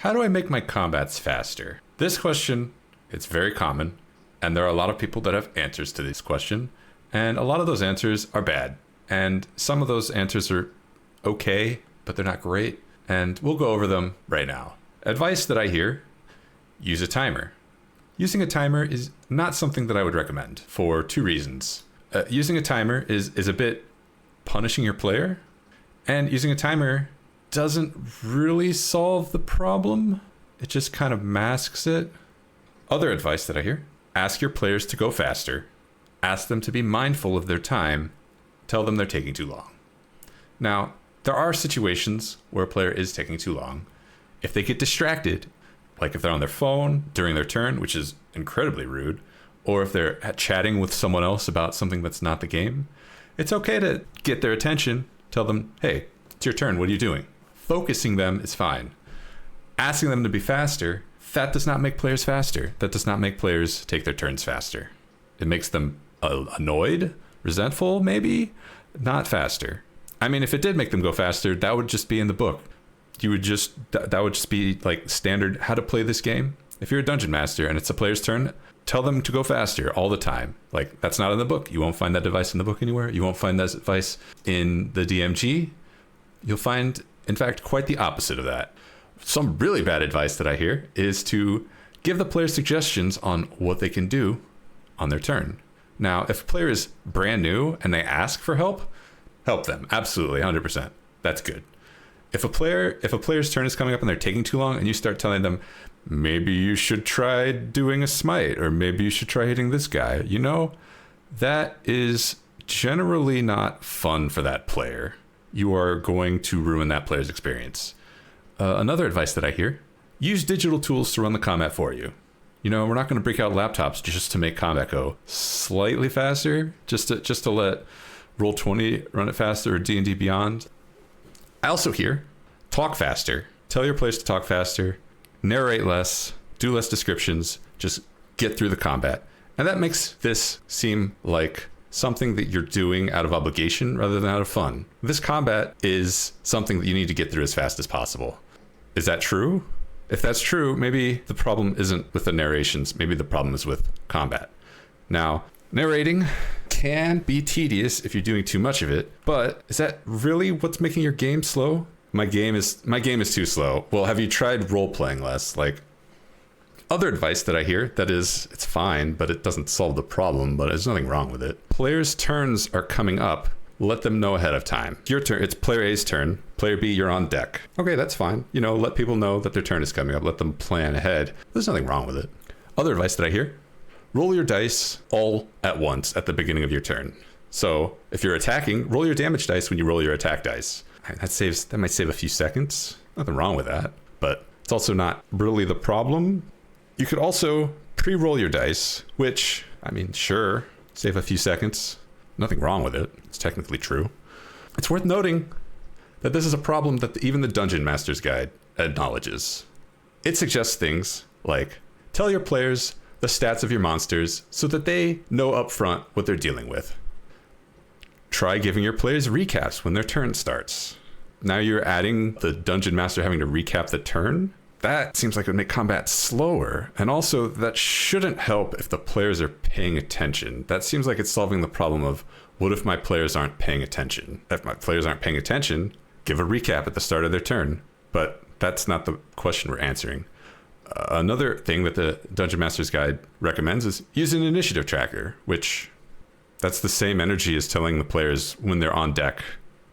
How do I make my combats faster? This question, it's very common, and there are a lot of people that have answers to this question, and a lot of those answers are bad. And some of those answers are okay, but they're not great, and we'll go over them right now. Advice that I hear, use a timer. Using a timer is not something that I would recommend for two reasons. Using a timer is a bit punishing your player, and using a timer doesn't really solve the problem. It just kind of masks it. Other advice that I hear, ask your players to go faster. Ask them to be mindful of their time. Tell them they're taking too long. Now, there are situations where a player is taking too long. If they get distracted, like if they're on their phone during their turn, which is incredibly rude, or if they're chatting with someone else about something that's not the game, it's okay to get their attention. Tell them, hey, it's your turn. What are you doing? Focusing them is fine. Asking them to be faster, that does not make players faster. That does not make players take their turns faster. It makes them annoyed, resentful, maybe, not faster. I mean, if it did make them go faster, that would just be in the book. That would just be like standard how to play this game. If you're a dungeon master and it's a player's turn, tell them to go faster all the time. Like, that's not in the book. You won't find that advice in the book anywhere. You won't find that advice in the DMG. You'll find, in fact, quite the opposite of that. Some really bad advice that I hear is to give the player suggestions on what they can do on their turn. Now, if a player is brand new and they ask for help them. Absolutely, 100%. That's good. If a player's turn is coming up and they're taking too long and you start telling them, maybe you should try doing a smite, or maybe you should try hitting this guy, that is generally not fun for that player. You are going to ruin that player's experience. Another advice that I hear, use digital tools to run the combat for you. We're not going to break out laptops just to make combat go slightly faster, just to let Roll20 run it faster, or D&D Beyond. I also hear, talk faster. Tell your players to talk faster, narrate less, do less descriptions, just get through the combat. And that makes this seem like something that you're doing out of obligation rather than out of fun. This combat is something that you need to get through as fast as possible. Is that true? If that's true, maybe the problem isn't with the narrations. Maybe the problem is with combat. Now, narrating can be tedious if you're doing too much of it, but is that really what's making your game slow? My game is too slow. Well, have you tried role-playing less? Like, other advice that I hear, that is, it's fine, but it doesn't solve the problem, but there's nothing wrong with it. Players' turns are coming up. Let them know ahead of time. Your turn, it's player A's turn. Player B, you're on deck. Okay, that's fine. Let people know that their turn is coming up. Let them plan ahead. There's nothing wrong with it. Other advice that I hear, roll your dice all at once at the beginning of your turn. So if you're attacking, roll your damage dice when you roll your attack dice. That might save a few seconds. Nothing wrong with that, but it's also not really the problem. You could also pre-roll your dice, which, sure, save a few seconds. Nothing wrong with it. It's technically true. It's worth noting that this is a problem that even the Dungeon Master's Guide acknowledges. It suggests things like, tell your players the stats of your monsters so that they know up front what they're dealing with. Try giving your players recaps when their turn starts. Now you're adding the Dungeon Master having to recap the turn? That seems like it would make combat slower. And also, that shouldn't help if the players are paying attention. That seems like it's solving the problem of, what if my players aren't paying attention? If my players aren't paying attention, give a recap at the start of their turn. But that's not the question we're answering. Another thing that the Dungeon Master's Guide recommends is use an initiative tracker, which that's the same energy as telling the players when they're on deck,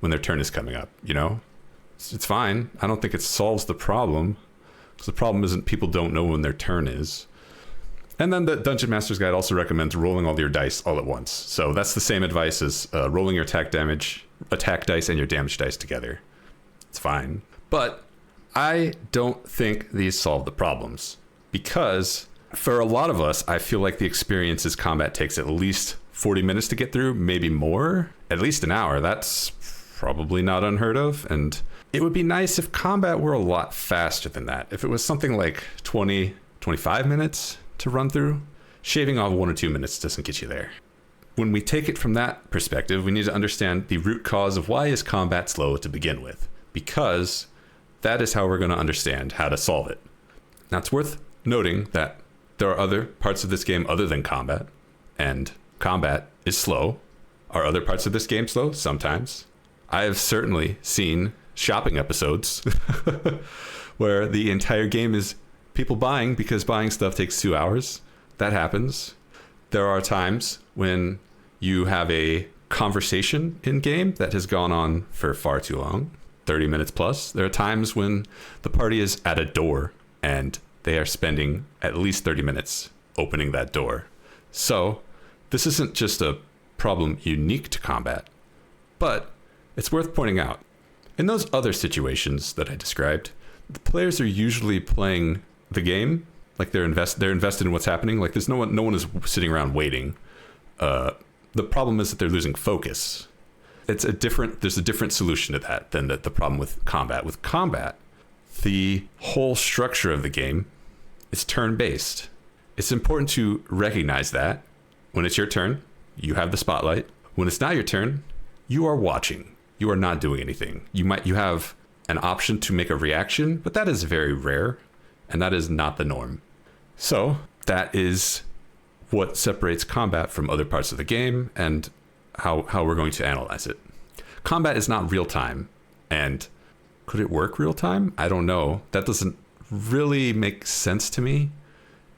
when their turn is coming up, It's fine. I don't think it solves the problem. So the problem isn't people don't know when their turn is. And then the Dungeon Master's Guide also recommends rolling all your dice all at once. So that's the same advice as rolling your attack dice and your damage dice together. It's fine. But I don't think these solve the problems, because for a lot of us, I feel like the experience is combat takes at least 40 minutes to get through, maybe more, at least an hour. That's probably not unheard of. And it would be nice if combat were a lot faster than that. If it was something like 20, 25 minutes to run through, shaving off 1 or 2 minutes doesn't get you there. When we take it from that perspective, we need to understand the root cause of why is combat slow to begin with. Because that is how we're going to understand how to solve it. Now, it's worth noting that there are other parts of this game other than combat, and combat is slow. Are other parts of this game slow? Sometimes. I have certainly seen shopping episodes where the entire game is people buying because buying stuff takes 2 hours. That happens. There are times when you have a conversation in game that has gone on for far too long, 30 minutes plus. There are times when the party is at a door and they are spending at least 30 minutes opening that door. So this isn't just a problem unique to combat, but it's worth pointing out. In those other situations that I described, the players are usually playing the game like they're invested in what's happening. Like there's no one is sitting around waiting. The problem is that they're losing focus. There's a different solution to that than the problem with combat. With combat, the whole structure of the game is turn-based. It's important to recognize that when it's your turn, you have the spotlight. When it's not your turn, you are watching. You are not doing anything. You have an option to make a reaction, but that is very rare, and that is not the norm. So that is what separates combat from other parts of the game and how we're going to analyze it. Combat is not real time, and could it work real time? I don't know. That doesn't really make sense to me.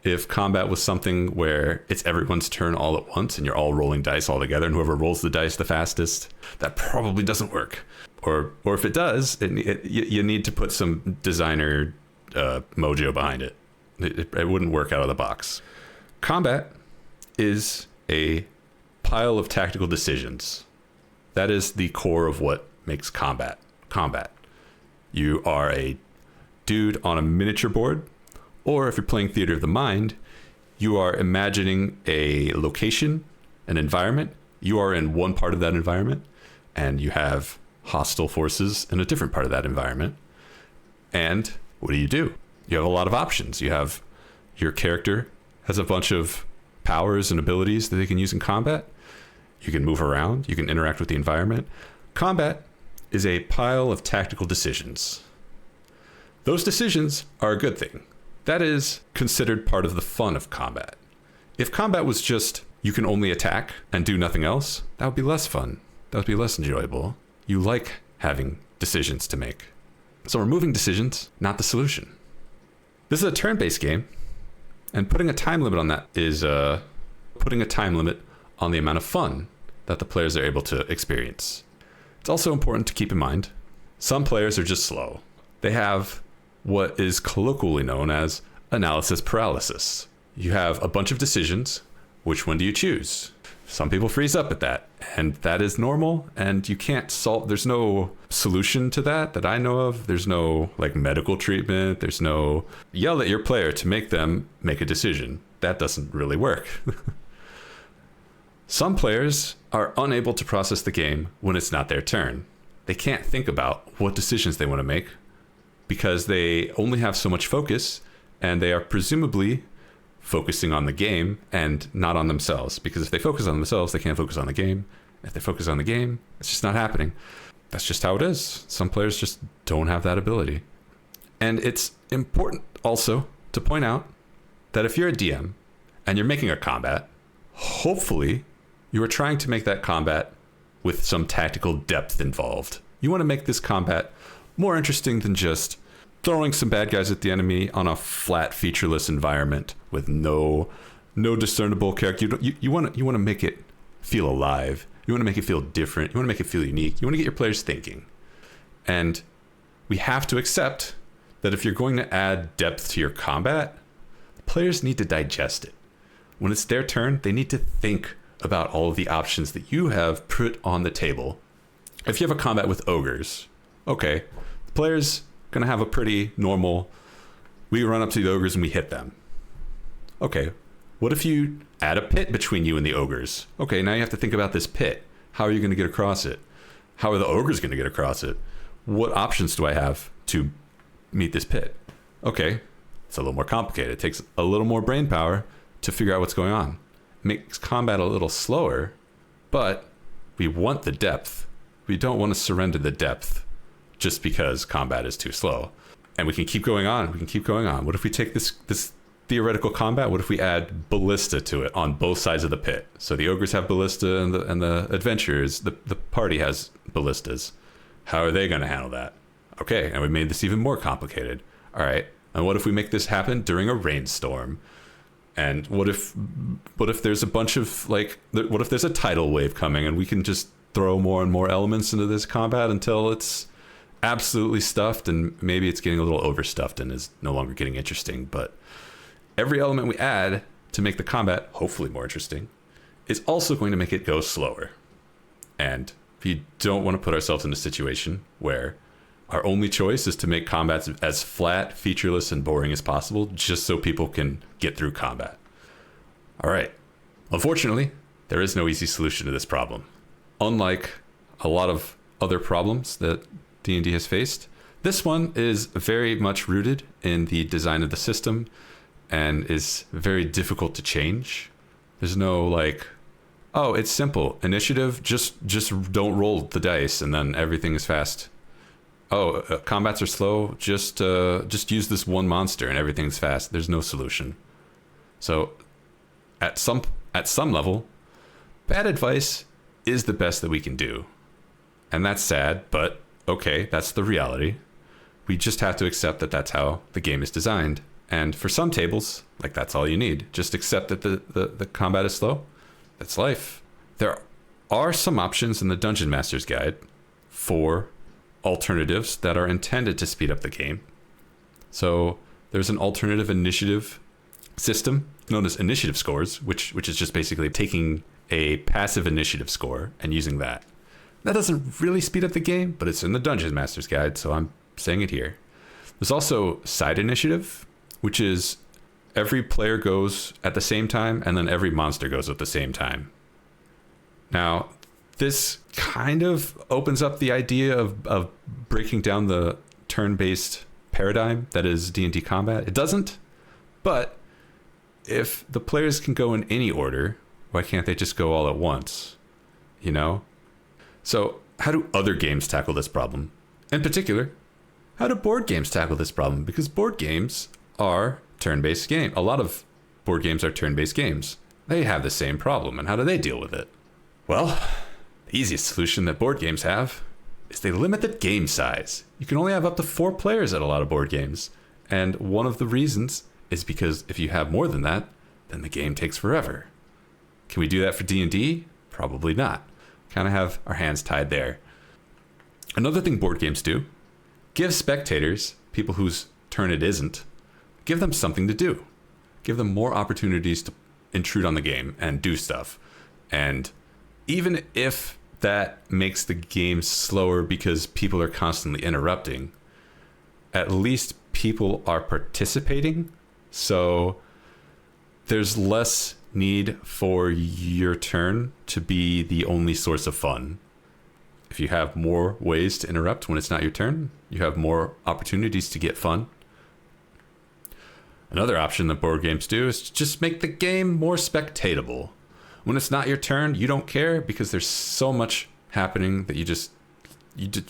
If combat was something where it's everyone's turn all at once and you're all rolling dice all together and whoever rolls the dice the fastest, that probably doesn't work. Or if it does, you need to put some designer mojo behind it. It wouldn't work out of the box. Combat is a pile of tactical decisions. That is the core of what makes combat. You are a dude on a miniature board, or if you're playing Theater of the Mind, you are imagining a location, an environment. You are in one part of that environment, and you have hostile forces in a different part of that environment. And what do? You have a lot of options. You have your character has a bunch of powers and abilities that they can use in combat. You can move around. You can interact with the environment. Combat is a pile of tactical decisions. Those decisions are a good thing. That is considered part of the fun of combat. If combat was just you can only attack and do nothing else, that would be less fun. That would be less enjoyable. You like having decisions to make. So removing decisions, not the solution. This is a turn-based game, and putting a time limit on that is putting a time limit on the amount of fun that the players are able to experience. It's also important to keep in mind, some players are just slow. They have what is colloquially known as analysis paralysis. You have a bunch of decisions. Which one do you choose? Some people freeze up at that, and that is normal, and you can't solve, there's no solution to that I know of. There's no like medical treatment. There's no yell at your player to make them make a decision. That doesn't really work. Some players are unable to process the game when it's not their turn. They can't think about what decisions they want to make because they only have so much focus, and they are presumably focusing on the game and not on themselves. Because if they focus on themselves, they can't focus on the game. If they focus on the game, it's just not happening. That's just how it is. Some players just don't have that ability. And it's important also to point out that if you're a DM and you're making a combat, hopefully you are trying to make that combat with some tactical depth involved. You want to make this combat more interesting than just throwing some bad guys at the enemy on a flat, featureless environment with no discernible character. You want to make it feel alive. You want to make it feel different. You want to make it feel unique. You want to get your players thinking. And we have to accept that if you're going to add depth to your combat, players need to digest it. When it's their turn, they need to think about all of the options that you have put on the table. If you have a combat with ogres, okay, the player's gonna have a pretty normal, we run up to the ogres and we hit them. Okay, what if you add a pit between you and the ogres? Okay, now you have to think about this pit. How are you gonna get across it? How are the ogres gonna get across it? What options do I have to meet this pit? Okay, it's a little more complicated. It takes a little more brain power to figure out what's going on. It makes combat a little slower, but we want the depth. We don't want to surrender the depth just because combat is too slow. And we can keep going on. We can keep going on. What if we take this theoretical combat? What if we add ballista to it on both sides of the pit? So the ogres have ballista, and the adventurers, the party has ballistas. How are they going to handle that? Okay, and we made this even more complicated. All right, and what if we make this happen during a rainstorm? And what if there's a bunch of what if there's a tidal wave coming, and we can just throw more and more elements into this combat until it's absolutely stuffed, and maybe it's getting a little overstuffed and is no longer getting interesting. But every element we add to make the combat hopefully more interesting is also going to make it go slower. And we don't want to put ourselves in a situation where our only choice is to make combats as flat, featureless, and boring as possible just so people can get through combat. All right. Unfortunately, there is no easy solution to this problem. Unlike a lot of other problems that D&D has faced, this one is very much rooted in the design of the system and is very difficult to change. There's no oh, it's simple. Initiative, just don't roll the dice and then everything is fast. Oh, combats are slow, just use this one monster and everything's fast. There's no solution. So at some level, bad advice is the best that we can do. And that's sad, but okay, that's the reality. We just have to accept that that's how the game is designed. And for some tables, that's all you need. Just accept that the combat is slow. That's life. There are some options in the Dungeon Master's Guide for alternatives that are intended to speed up the game. So there's an alternative initiative system known as initiative scores, which is just basically taking a passive initiative score and using that. That doesn't really speed up the game, but it's in the Dungeon Master's Guide, so I'm saying it here. There's also side initiative, which is every player goes at the same time, and then every monster goes at the same time. Now, this kind of opens up the idea of breaking down the turn-based paradigm that is D&D combat. It doesn't, but if the players can go in any order, why can't they just go all at once? You know? So how do other games tackle this problem? In particular, how do board games tackle this problem? Because board games are turn-based games. A lot of board games are turn-based games. They have the same problem, and how do they deal with it? Well, the easiest solution that board games have is they limit the game size. You can only have up to 4 players at a lot of board games. And one of the reasons is because if you have more than that, then the game takes forever. Can we do that for D&D? Probably not. Kind of have our hands tied there. Another thing board games do, give spectators, people whose turn it isn't, give them something to do. Give them more opportunities to intrude on the game and do stuff. And even if that makes the game slower because people are constantly interrupting, at least people are participating. So there's less need for your turn to be the only source of fun. If you have more ways to interrupt when it's not your turn, you have more opportunities to get fun. Another option that board games do is to just make the game more spectatable. When it's not your turn, you don't care because there's so much happening that you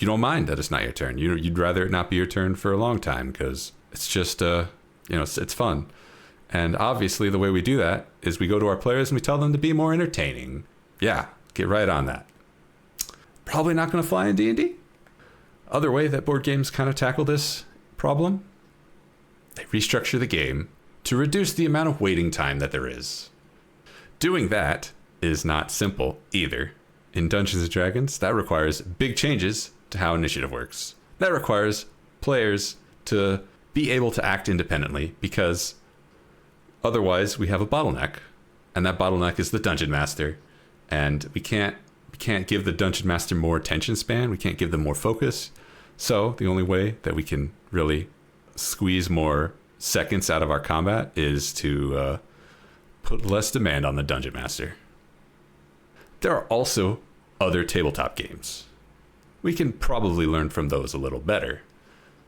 don't mind that it's not your turn. You'd rather it not be your turn for a long time because it's just it's fun. And obviously the way we do that is we go to our players and we tell them to be more entertaining. Yeah, get right on that. Probably not going to fly in D&D. Other way that board games kind of tackle this problem, they restructure the game to reduce the amount of waiting time that there is. Doing that is not simple either. In Dungeons & Dragons, that requires big changes to how initiative works. That requires players to be able to act independently because otherwise we have a bottleneck, and that bottleneck is the Dungeon Master, and we can't give the Dungeon Master more attention span, we can't give them more focus. So the only way that we can really squeeze more seconds out of our combat is to put less demand on the Dungeon Master. There are also other tabletop games. We can probably learn from those a little better.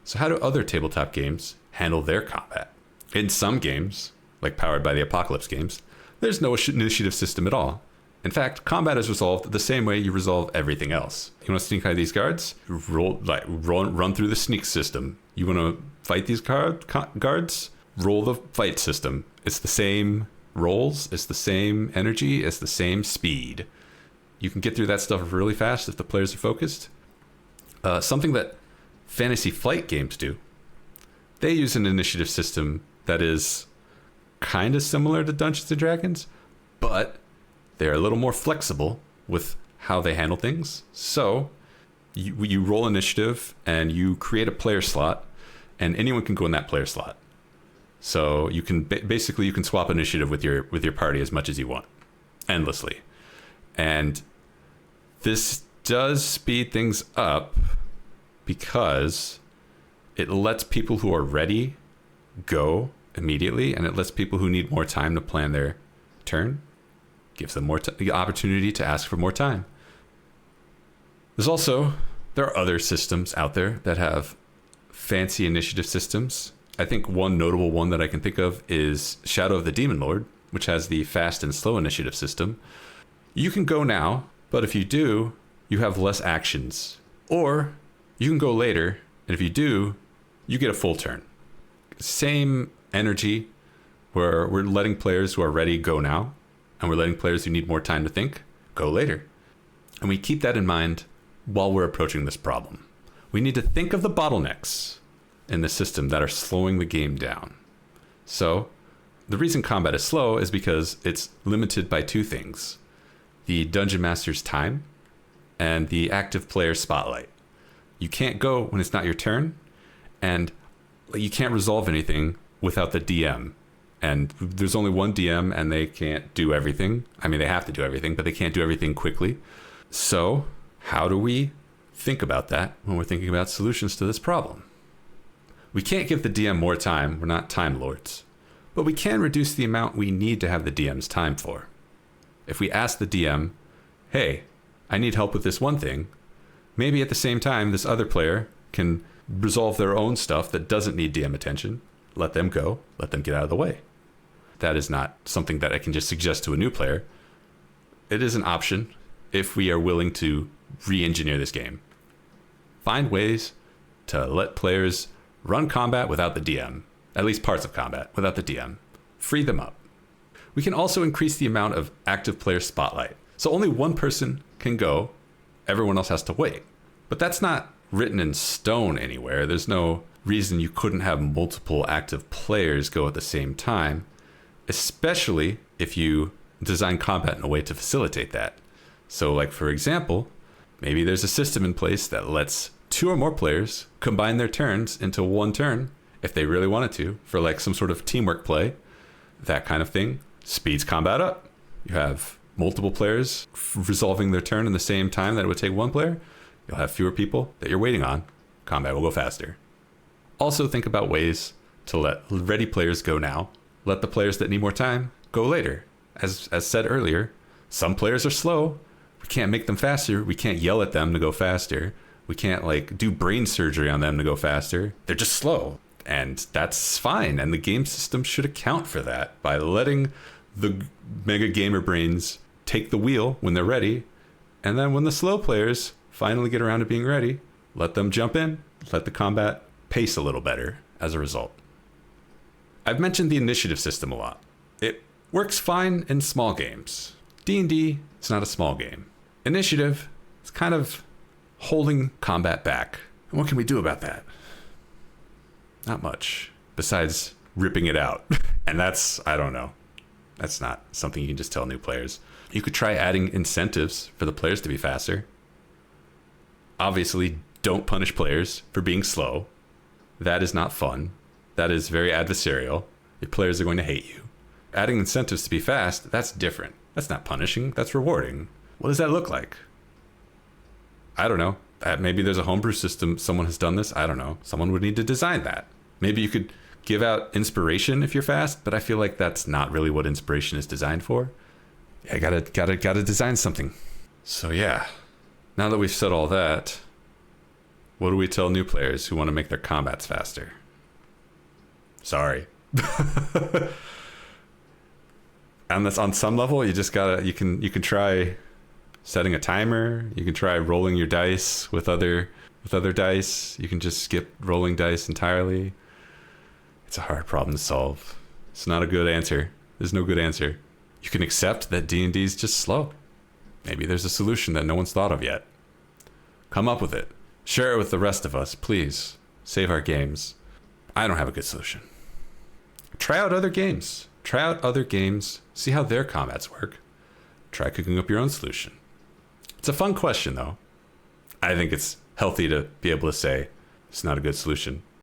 So how do other tabletop games handle their combat? In some games, like Powered by the Apocalypse games, there's no initiative system at all. In fact, combat is resolved the same way you resolve everything else. You want to sneak hide these guards? Run through the sneak system. You want to fight these guards? Roll the fight system. It's the same rolls, it's the same energy, it's the same speed. You can get through that stuff really fast if the players are focused. Something that Fantasy Flight games do, they use an initiative system that is kind of similar to Dungeons & Dragons, but they're a little more flexible with how they handle things. So you roll initiative and you create a player slot, and anyone can go in that player slot. So you can basically you can swap initiative with your party as much as you want, endlessly. And this does speed things up because it lets people who are ready go immediately, and it lets people who need more time to plan their turn, gives them the opportunity to ask for more time. There are other systems out there that have fancy initiative systems. I think one notable one that I can think of is Shadow of the Demon Lord, which has the fast and slow initiative system. You can go now, but if you do, you have less actions. Or you can go later, and if you do, you get a full turn. Same energy, where we're letting players who are ready go now, and we're letting players who need more time to think go later. And we keep that in mind while we're approaching this problem. We need to think of the bottlenecks in the system that are slowing the game down. So the reason combat is slow is because it's limited by two things: the Dungeon Master's time and the active player spotlight. You can't go when it's not your turn, and you can't resolve anything without the DM. And there's only one DM, and they can't do everything. I mean, they have to do everything, but they can't do everything quickly. So how do we think about that when we're thinking about solutions to this problem? We can't give the DM more time. We're not time lords. But we can reduce the amount we need to have the DM's time for. If we ask the DM, hey, I need help with this one thing, maybe at the same time this other player can resolve their own stuff that doesn't need DM attention. Let them go. Let them get out of the way. That is not something that I can just suggest to a new player. It is an option if we are willing to re-engineer this game. Find ways to let players run combat without the DM, at least parts of combat without the DM. Free them up. We can also increase the amount of active player spotlight. So only one person can go, everyone else has to wait. But that's not written in stone anywhere. There's no reason you couldn't have multiple active players go at the same time, especially if you design combat in a way to facilitate that. So like, for example, maybe there's a system in place that lets two or more players combine their turns into one turn if they really wanted to, for like some sort of teamwork play. That kind of thing speeds combat up. You have multiple players resolving their turn in the same time that it would take one player. You'll have fewer people that you're waiting on. Combat will go faster. Also think about ways to let ready players go now. Let the players that need more time go later. As said earlier, some players are slow. We can't make them faster. We can't yell at them to go faster. We can't like do brain surgery on them to go faster. They're just slow. And that's fine. And the game system should account for that by letting the mega gamer brains take the wheel when they're ready. And then when the slow players finally get around to being ready, let them jump in, let the combat pace a little better as a result. I've mentioned the initiative system a lot. It works fine in small games. D&D is not a small game. Initiative is kind of holding combat back. And what can we do about that? Not much, besides ripping it out. And that's, I don't know. That's not something you can just tell new players. You could try adding incentives for the players to be faster. Obviously, don't punish players for being slow. That is not fun. That is very adversarial. Your players are going to hate you. Adding incentives to be fast, that's different. That's not punishing, that's rewarding. What does that look like? I don't know. Maybe there's a homebrew system, someone has done this, I don't know. Someone would need to design that. Maybe you could give out inspiration if you're fast, but I feel like that's not really what inspiration is designed for. Yeah, gotta design something. So yeah, now that we've said all that, what do we tell new players who want to make their combats faster? Sorry. And that's on some level, you can try setting a timer. You can try rolling your dice with other dice. You can just skip rolling dice entirely. It's a hard problem to solve. It's not a good answer. There's no good answer. You can accept that D&D is just slow. Maybe there's a solution that no one's thought of yet. Come up with it. Share it with the rest of us, please. Save our games. I don't have a good solution. Try out other games. Try out other games. See how their combats work. Try cooking up your own solution. It's a fun question, though. I think it's healthy to be able to say it's not a good solution.